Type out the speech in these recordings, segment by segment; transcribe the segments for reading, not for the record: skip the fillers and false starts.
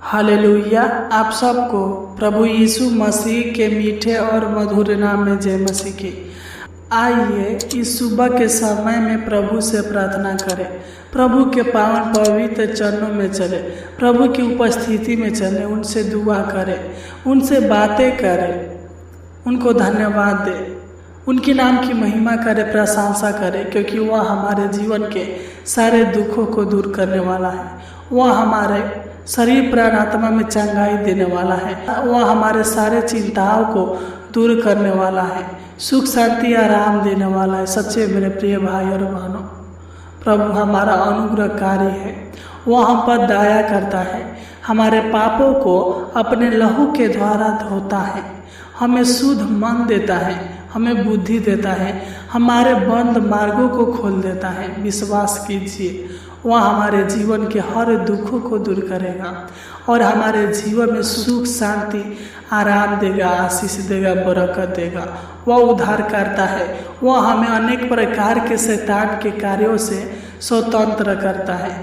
Hallelujah. आप सबको प्रभु यीशु मसीह के मीठे और मधुर नाम में जय मसीह की। आइए इस सुबह के समय में प्रभु से प्रार्थना करें, प्रभु के पावन पवित्र चरणों में चले, प्रभु की उपस्थिति में चले, उनसे दुआ करें, उनसे बातें करें, उनको धन्यवाद दें, उनके नाम की महिमा करें, प्रशंसा करें, क्योंकि वह हमारे जीवन के सारे दुखों को दूर करने वाला है। वह हमारे शरीर प्राण आत्मा में चंगाई देने वाला है। वह हमारे सारे चिंताओं को दूर करने वाला है, सुख शांति आराम देने वाला है। सच्चे मेरे प्रिय भाई और बहनों, प्रभु हमारा अनुग्रहकारी है। वह हम पर दया करता है, हमारे पापों को अपने लहू के द्वारा धोता है, हमें शुद्ध मन देता है, हमें बुद्धि देता है, हमारे बंद मार्गों को खोल देता है। विश्वास कीजिए, वह हमारे जीवन के हर दुखों को दूर करेगा और हमारे जीवन में सुख शांति आराम देगा, आशीष देगा, बरकत देगा। वह उद्धार करता है, वह हमें अनेक प्रकार के शैतान के कार्यों से स्वतंत्र करता है।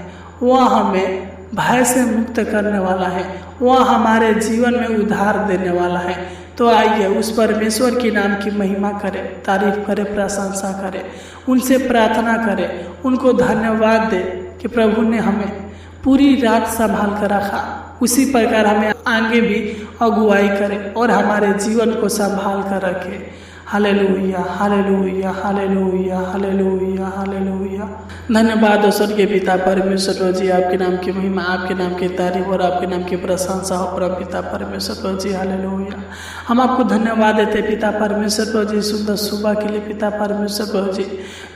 वह हमें भय से मुक्त करने वाला है, वह हमारे जीवन में उद्धार देने वाला है। तो आइए उस परमेश्वर के नाम की महिमा करें, तारीफ करें, प्रशंसा करें, उनसे प्रार्थना करें, उनको धन्यवाद दें कि प्रभु ने हमें पूरी रात संभाल कर रखा, उसी प्रकार हमें आगे भी अगुवाई करे और हमारे जीवन को संभाल कर रखे। Hallelujah, hallelujah, hallelujah, hallelujah, hallelujah. धन्यवाद स्वर्गीय पिता परमेश्वर जी, आपके नाम की महिमा, आपके नाम की तारीफ और आपके नाम की प्रशंसा हो परम पिता परमेश्वर जी। हालेलुया। हम आपको धन्यवाद देते पिता परमेश्वर जी, सुंदर सुबह के लिए पिता परमेश्वर जी,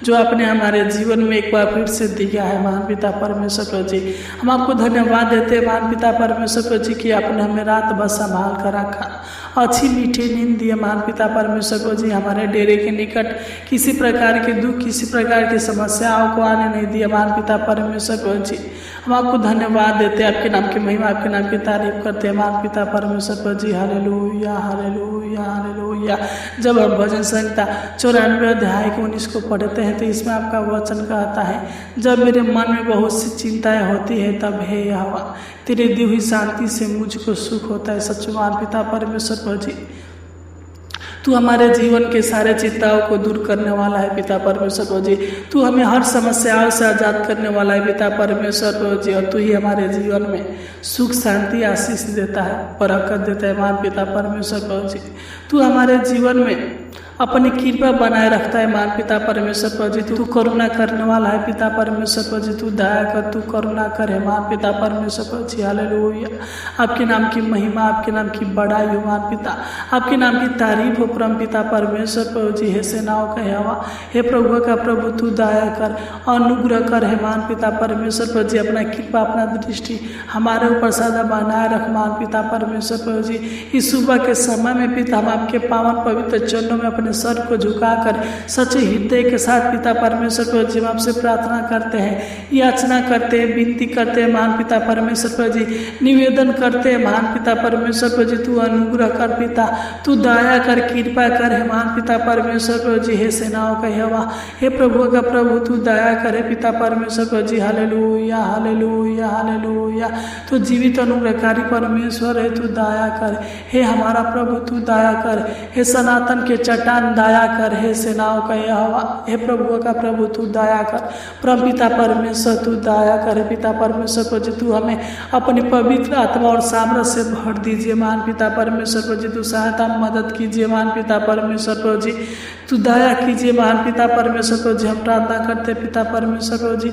जो आपने हमारे जीवन में एक बार फिर से दिया है महान पिता परमेश्वर जी। हम आपको धन्यवाद देते हैं महान पिता परमेश्वर जी कि आपने हमें रात भर संभाल कर रखा, अच्छी मीठी नींद दिए महान पिता परमेश्वर जी। हमारे डेरे के निकट किसी प्रकार के दुख, किसी प्रकार की समस्याओं को आने नहीं दिया महान पिता परमेश्वर जी। हम आपको धन्यवाद देते हैं, आपके नाम की महिमा, आपके नाम की तारीफ करते हैं महान पिता परमेश्वर जी। Hallelujah, hallelujah, hallelujah. जब हम भजन संहिता 94 अध्याय के 19 को पढ़ते हैं तो इसमें आपका वचन कहता है, जब मेरे मन में बहुत सी चिंताएं होती है तब हे यहोवा तेरी दी हुई शांति से मुझको सुख होता है। सच्चे महान पिता परमेश्वर जी, तू हमारे जीवन के सारे चिंताओं को दूर करने वाला है पिता परमेश्वर जी। तू हमें हर समस्याओं से आजाद करने वाला है पिता परमेश्वर जी, और तू ही हमारे जीवन में सुख शांति आशीष देता है, बरकत देता है महान पिता परमेश्वर जी। तू हमारे जीवन में अपनी कृपा बनाए रखता है महान पिता परमेश्वर जी। तू करुणा करने वाला है पिता परमेश्वर जी, तू दया कर, तू करुणा करे महान पिता परमेश्वर जी। हालेलुया। आपके नाम की महिमा, आपके नाम की बड़ाई हो महान पिता, आपके नाम की तारीफ हो परम पिता परमेश्वर जी। हे सेनाओं का यहोवा, हे प्रभु का प्रभु, तू दया कर, अनुग्रह कर है महान पिता परमेश्वर जी। अपना कृपा, अपना दृष्टि हमारे ऊपर सदा बनाए रख महान पिता परमेश्वर जी। इस सुबह के समय में पिता हम आपके पावन पवित्र चरणों में अपने सर को झुकाकर सच्चे हृदय के साथ पिता परमेश्वर जी हम आपसे प्रार्थना करते हैं, याचना करते हैं, विनती करते हैं महान पिता परमेश्वर जी, निवेदन करते हैं महान पिता परमेश्वर जी। तू अनुग्रह कर पिता, तू दया कर, कृपा कर है महान पिता परमेश्वर जी। हे सेनाओं का यहोवा, हे प्रभु का प्रभु, तू दया करे पिता परमेश्वर जी। Hallelujah, hallelujah, hallelujah. तू जीवित अनुग्रहकारी परमेश्वर है, तू दया कर। हे हमारा प्रभु, तू दया कर। हे सनातन के चट्टान, दया कर। हे सेनाओं का यहोवा, हे प्रभु का प्रभु, तू दया कर। परम पिता परमेश्वर, तू दया कर पिता परमेश्वर जी। तू हमें अपनी पवित्र आत्मा और सामर्थ्य से भर दीजिए महान पिता परमेश्वर जी। तू सहायता मदद कीजिए महान पिता परमेश्वर जी, तू दया कीजिए महान पिता परमेश्वर जी। हम प्रार्थना करते पिता परमेश्वर जी,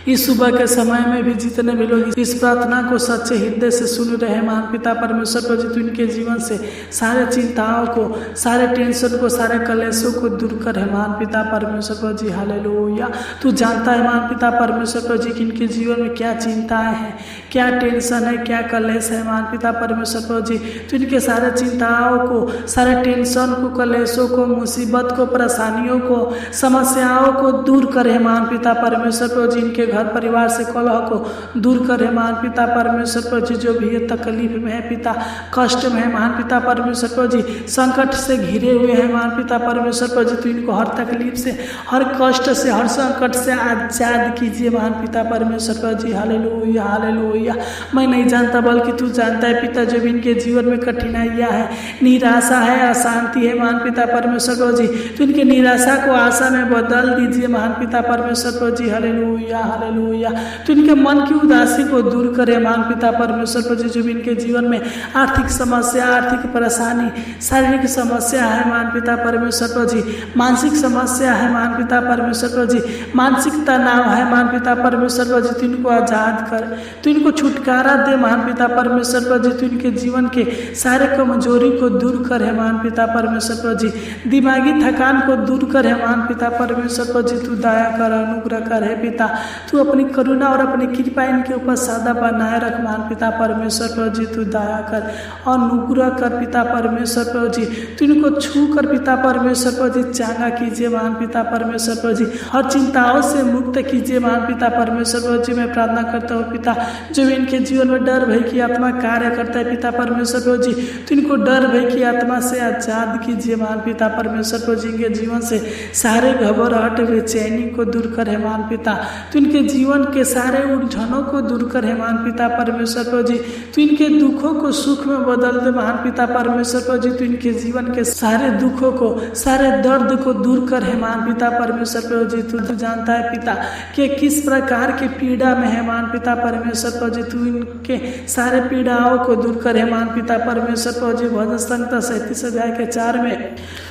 इस सुबह के समय में भी जितने भी लोग इस प्रार्थना को सच्चे हृदय से सुन रहे हैं महान पिता परमेश्वर जी, तो इनके जीवन से सारे चिंताओं को, सारे टेंशन को, सारे कलेशों को दूर कर है महान पिता परमेश्वर जी। हालेलुया। तू जानता है महान पिता परमेश्वर जी कि इनके जीवन में क्या चिंताएं हैं, क्या टेंशन है, क्या कलेश है महान पिता परमेश्वर जी। तो इनके सारे चिंताओं को, सारे टेंशन को, कलेशों को, मुसीबत को, परेशानियों को, समस्याओं को दूर करे महान पिता परमेश्वर जी। इनके घर परिवार से कलह को दूर करे महान पिता परमेश्वर प्रभु जी। जो भी ये तकलीफ में है पिता, कष्ट में है महान पिता परमेश्वर प्रभु जी, संकट से घिरे हुए हैं महान पिता परमेश्वर प्रभु जी, तो इनको हर तकलीफ से, हर कष्ट से, हर संकट से आजाद कीजिए महान पिता परमेश्वर प्रभु जी। Hallelujah hallelujah. मैं नहीं जानता बल्कि तू जानता है पिता। जो भी इनके जीवन में कठिनाइयाँ है, निराशा है, अशांति है महान पिता परमेश्वर प्रभु जी, तो इनके निराशा को आशा में बदल दीजिए महान पिता परमेश्वर प्रभु जी। Hallelujah hallelujah. तो इनके मन की उदासी को दूर करे महान पिता परमेश्वर प्रभु जी। जो भी इनके जीवन में आर्थिक समस्या, आर्थिक परेशानी, शारीरिक समस्या है महान पिता परमेश्वर प्रभु जी, मानसिक समस्या है महान पिता परमेश्वर प्रभु जी, मानसिक तनाव है महान पिता परमेश्वर प्रभु जी, तो इनको आजाद कर, तो इनको छुटकारा दे महान पिता परमेश्वर प्रभु जी। तो इनके जीवन के सारे कमजोरी को दूर करे महान पिता परमेश्वर प्रभु जी, दिमागी थकान को दूर करे महान पिता परमेश्वर प्रभु जी। तू दया कर, अनुग्रह कर है पिता। तू अपनी करुणा और अपनी कृपा इनके ऊपर सदा बनाए रख महान पिता परमेश्वर प्रभु जी। तू दया कर, अनुग्रह कर पिता परमेश्वर प्रभु जी। तू इनको छू कर पिता परमेश्वर प्रभु जी चांगा कीजिए महान पिता परमेश्वर प्रभु जी। हर चिंताओं से मुक्त कीजिए महान पिता परमेश्वर प्रभु जी। मैं प्रार्थना करता हूँ पिता, जो भी इनके जीवन में डर भय की आत्मा कार्य करता है पिता परमेश्वर प्रभु जी, तो इनको डर भय की आत्मा से आजाद कीजिए महान पिता परमेश्वर प्रभु जी। इनके जीवन से सारे घबराहट, बेचैनी को दूर करे महान पिता। तो इनके जीवन के सारे उलझनों को दूर करे महान पिता परमेश्वर प्रभु जी। तो इनके दुखों को सुख में बदल दे महान पिता परमेश्वर प्रभु जी। तो इनके जीवन के सारे दुखों को, सारे दर्द को दूर करे महान पिता परमेश्वर प्रभु जी। तू जानता है पिता कि किस प्रकार की पीड़ा में है महान पिता परमेश्वर प्रभु जी। तू इनके सारे पीड़ाओं को दूर करे महान पिता परमेश्वर प्रभु जी। भजन संहिता 37 अध्याय के 4 में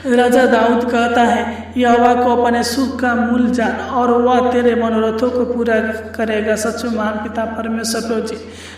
राजा दाऊद कहता है, यहोवा को अपने सुख का मूल जान और वह तेरे मनोरथों को पूरा करेगा। सच में महान पिता परमेश्वर प्रभु जी,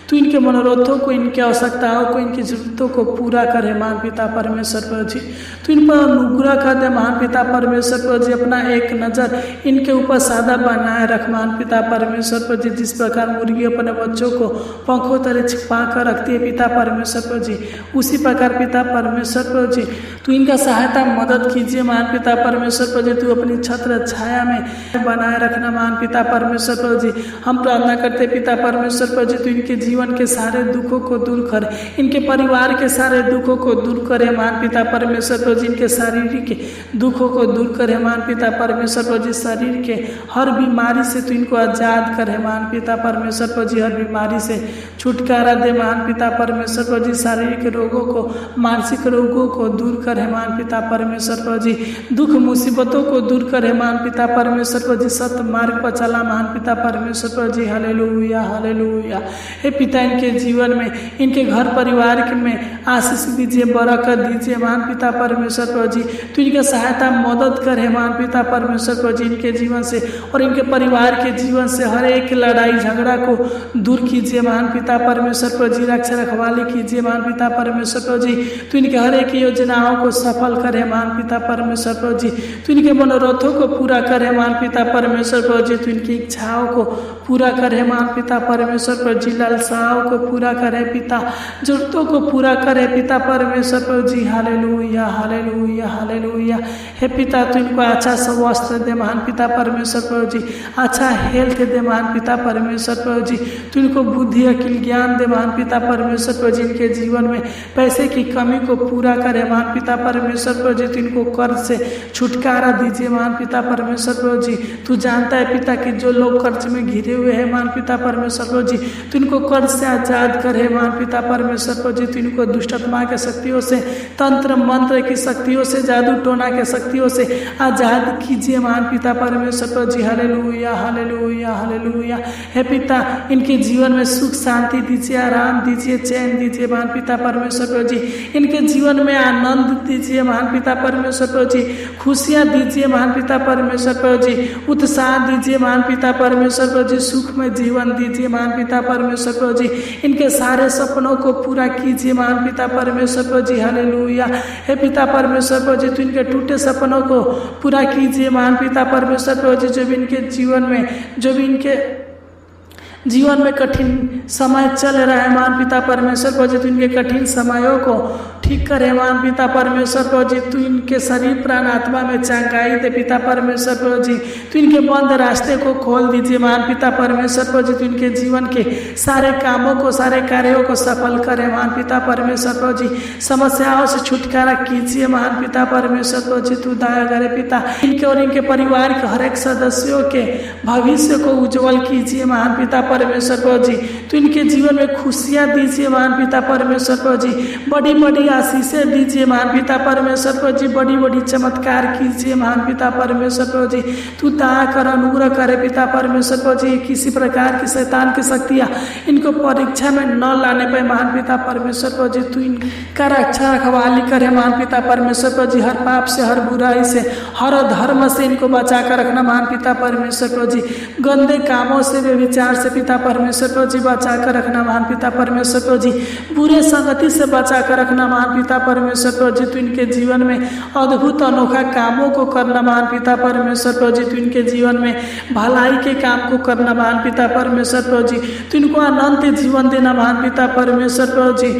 तू इनके मनोरथों को, इनकी आवश्यकताओं को, इनकी जरूरतों को पूरा करे महान पिता परमेश्वर प्रभु जी। तू इन पर अनुग्रह कर दे महान पिता परमेश्वर प्रभु जी। अपना एक नज़र इनके ऊपर सादा बनाए रख महान पिता परमेश्वर प्रभु जी। जिस प्रकार मुर्गी अपने बच्चों को पंखों तले छिपा कर रखती है पिता परमेश्वर प्रभु जी, उसी प्रकार पिता परमेश्वर प्रभु जी तू इनका सहायता मदद कीजिए महान पिता परमेश्वर प्रभु जी। तू अपनी छत्र छाया में बनाए रखना महान पिता परमेश्वर प्रभु जी। हम प्रार्थना करते पिता परमेश्वर प्रभु जी, तू इनके जीवन के सारे दुखों को दूर कर, इनके परिवार के सारे दुखों को दूर करे महान पिता परमेश्वर प्रभु जी। इनके शारीरिक दुखों को दूर करे महान पिता परमेश्वर प्रभु जी। शरीर के हर बीमारी से तू इनको आजाद करे महान पिता परमेश्वर प्रभु जी। हर बीमारी से छुटकारा दे महान पिता परमेश्वर प्रभु जी। शारीरिक रोगों को, मानसिक रोगों को दूर करे महान पिता परमेश्वर प्रभु जी। दुख मुसीबतों को दूर करे महान पिता परमेश्वर प्रभु जी। सत्य मार्ग पर चला महान पिता परमेश्वर प्रभु जी। Hallelujah hallelujah. हे पिता, इनके जीवन में, इनके घर परिवार में आशीष दीजिए, बरकत दीजिए महान पिता परमेश्वर प्रभु जी। तो इनके सहायता मदद करे महान पिता परमेश्वर प्रभु जी। इनके जीवन से और इनके परिवार के जीवन से हर एक लड़ाई झगड़ा को दूर कीजिए महान पिता परमेश्वर प्रभु जी। रक्षा रखवाली कीजिए महान पिता परमेश्वर प्रभु जी। तो इनके हर एक योजनाओं को सफल करे महान पिता परमेश्वर प्रभु जी। तो इनके मनोरथों को पूरा करे महान पिता परमेश्वर प्रभु जी। तो इनकी इच्छाओं को पूरा करे महान पिता परमेश्वर प्रभु जी। लालसाओं को पूरा करे पिता, जरूरतों को पूरा करे पिता परमेश्वर प्रभु जी। Hallelujah hallelujah hallelujah. हे पिता, तू इनको अच्छा सब वस्त्र दे महान पिता परमेश्वर प्रभु जी। अच्छा हेल्थ दे महान पिता परमेश्वर प्रभु जी। तू इनको बुद्धि, अकिल, ज्ञान दे महान पिता परमेश्वर प्रभु जी। इनके जीवन में पैसे की कमी को पूरा करे महान पिता परमेश्वर प्रभु जी। तो इनको कर्ज से छुटकारा दीजिए महान पिता परमेश्वर प्रभु जी। तू जानता है पिता कि जो लोग कर्ज में घिरे हुए हैं महान पिता परमेश्वर प्रभु जी, तो इनको कर्ज से आजाद करे महान पिता परमेश्वर प्रभु जी। तो इनको दुष्ट आत्मा के शक्तियों से, तंत्र मंत्र की शक्तियों से, जादू टोना के शक्तियों से आजाद कीजिए महान पिता परमेश्वर प्रभु जी। Hallelujah hallelujah hallelujah. हे पिता, इनके जीवन में सुख शांति दीजिए, आराम दीजिए, चैन दीजिए महान पिता परमेश्वर प्रभु जी। इनके जीवन में आनंद दीजिए महान पिता परमेश्वर प्रभु जी। खुशियाँ दीजिए महान पिता परमेश्वर प्रभु जी। उत्साह दीजिए महान पिता परमेश्वर प्रभु जी। सुख में जीवन दीजिए महान पिता परमेश्वर प्रभु जी। इनके सारे सपनों को पूरा कीजिए महान पिता परमेश्वर प्रभु जी। हालेलुया। हे पिता परमेश्वर प्रभु जी, तो इनके टूटे सपनों को पूरा कीजिए महान पिता परमेश्वर प्रभु जी। जो भी इनके जीवन में, जो भी इनके जीवन में कठिन समय चल रहा है महान पिता परमेश्वर प्रभु जी, तू इनके कठिन समयों को ठीक करे महान पिता परमेश्वर प्रभु जी, तू इनके शरीर प्राण आत्मा में चंगाई दे पिता परमेश्वर प्रभु जी, तू इनके बंद रास्ते को खोल दीजिए महान पिता परमेश्वर प्रभु जी, तू इनके जीवन के सारे कामों को सारे कार्यों को सफल करे महान पिता परमेश्वर प्रभु जी, समस्याओं से छुटकारा कीजिए महान पिता परमेश्वर प्रभु जी, तू दया करे पिता, इनके और इनके परिवार के हर एक सदस्यों के भविष्य को उज्जवल कीजिए महान पिता परमेश्वर प्रभु जी, तो इनके जीवन में खुशियां दीजिए महान पिता परमेश्वर प्रभु जी, बड़ी बड़ी आशीषें दीजिए महान पिता परमेश्वर प्रभु जी, बड़ी बड़ी चमत्कार कीजिए महान पिता परमेश्वर प्रभु जी, तू दया कर अनुग्रह करे पिता परमेश्वर प्रभु जी, किसी प्रकार की शैतान की शक्तियाँ इनको परीक्षा में न लाने पाए महान पिता परमेश्वर प्रभु जी, तू इनका रक्षा रखवाली करे महान पिता परमेश्वर प्रभु जी, हर पाप से हर बुराई से हर धर्म से इनको बचा कर रखना महान पिता परमेश्वर प्रभु जी, गंदे कामों से व्यभिचार से पिता परमेश्वर प्रभु जी बचा कर रखना महान पिता परमेश्वर प्रभु जी, बुरे संगति से बचा कर रखना महान पिता परमेश्वर प्रभु जी, तू इनके जीवन में अद्भुत अनोखा कामों को करना महान पिता परमेश्वर प्रभु जी, तू इनके जीवन में भलाई के काम को करना महान पिता परमेश्वर प्रभु जी, तू इनको अनंत जीवन देना महान पिता परमेश्वर प्रभु जी,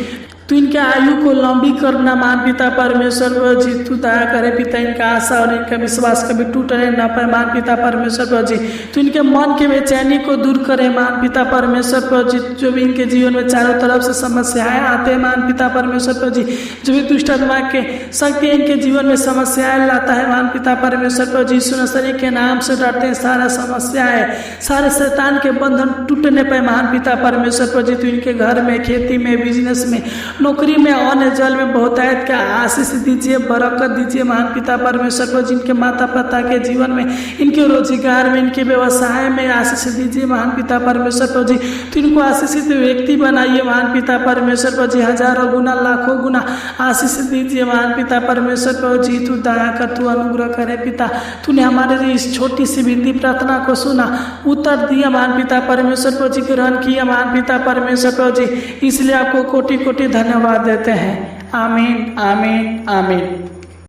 तू इनके आयु को लंबी करना महान पिता परमेश्वर प्रभु जी, तू दया करे पिता, इनका आशा और इनका विश्वास कभी टूटने ना पाए महान पिता परमेश्वर प्रभु जी, तू इनके मन के बेचैनी को दूर करे महान पिता परमेश्वर प्रभु जी, जो भी इनके जीवन में चारों तरफ से समस्याएं आते हैं महान पिता परमेश्वर प्रभु जी, जो भी दुष्ट आत्मा के शक्ति इनके जीवन में समस्याएं लाता है महान पिता परमेश्वर प्रभु जी, यीशु नसरी के नाम से डरते हैं, सारा समस्याएं सारे शैतान के बंधन टूटने पाए महान पिता परमेश्वर प्रभु जी, तू इनके घर में खेती में बिजनेस में नौकरी में अन्न जल में बहुतायत का आशीष दीजिए, बरकत दीजिए महान पिता परमेश्वर प्रभु जी, इनके माता पिता के जीवन में इनके रोजगार में इनके व्यवसाय में आशीष दीजिए महान पिता परमेश्वर प्रभु जी, तो इनको आशीषित व्यक्ति बनाइए महान पिता परमेश्वर प्रभु जी, हजारों गुना लाखों गुना आशीष दीजिए महान पिता परमेश्वर प्रभु जी, तू दया कर तू अनुग्रह करे पिता, तूने हमारे लिए इस छोटी सी विनती प्रार्थना को सुना, उत्तर दिया महान पिता परमेश्वर प्रभु जी, ग्रहण किया महान पिता परमेश्वर प्रभु जी, इसलिए आपको कोटि कोटि धन्यवाद देते हैं। आमीन आमीन आमीन।